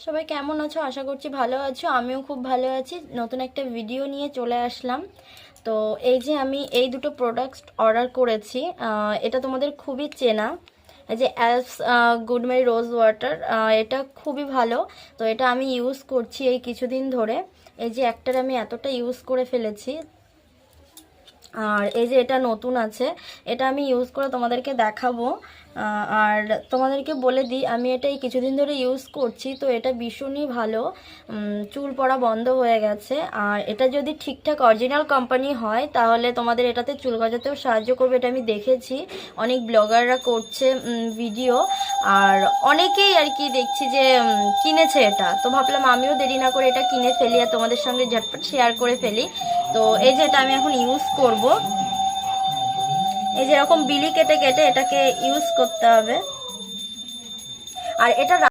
সবাই কেমন আছো? আশা করছি ভালো আছো। আমিও খুব ভালো আছি। নতুন একটা ভিডিও নিয়ে চলে আসলাম। তো এই যে আমি এই দুটো প্রোডাক্টস অর্ডার করেছি, এটা তোমাদের খুবই চেনা। এই যে অ্যালস গুডমেরি রোজ ওয়াটার, এটা খুবই ভালো। তো এটা আমি ইউজ করছি এই কিছুদিন ধরে। এই যে একটার আমি এতটা ইউজ করে ফেলেছি। আর এই যে এটা নতুন আছে, এটা আমি ইউজ করে তোমাদেরকে দেখাবো। আর তোমাদেরকে বলে দিই, আমি এটা এই কিছুদিন ধরে ইউজ করছি, তো এটা ভীষণই ভালো। চুল পড়া বন্ধ হয়ে গেছে। আর এটা যদি ঠিকঠাক অরিজিনাল কোম্পানি হয় তাহলে তোমাদের এটাতে চুল গজাতেও সাহায্য করবে। এটা আমি দেখেছি অনেক ব্লগাররা করছে ভিডিও, আর অনেকেই আর কি দেখছি যে কিনেছে এটা। তো ভাবলাম আমিও দেরি না করে এটা কিনে ফেলি আর তোমাদের সঙ্গে ঝটপট শেয়ার করে ফেলি। তো এই যে এটা আমি এখন ইউজ করব। এই যে এরকম বিলি কেটে কেটে এটাকে ইউজ করতে হবে। আর এটা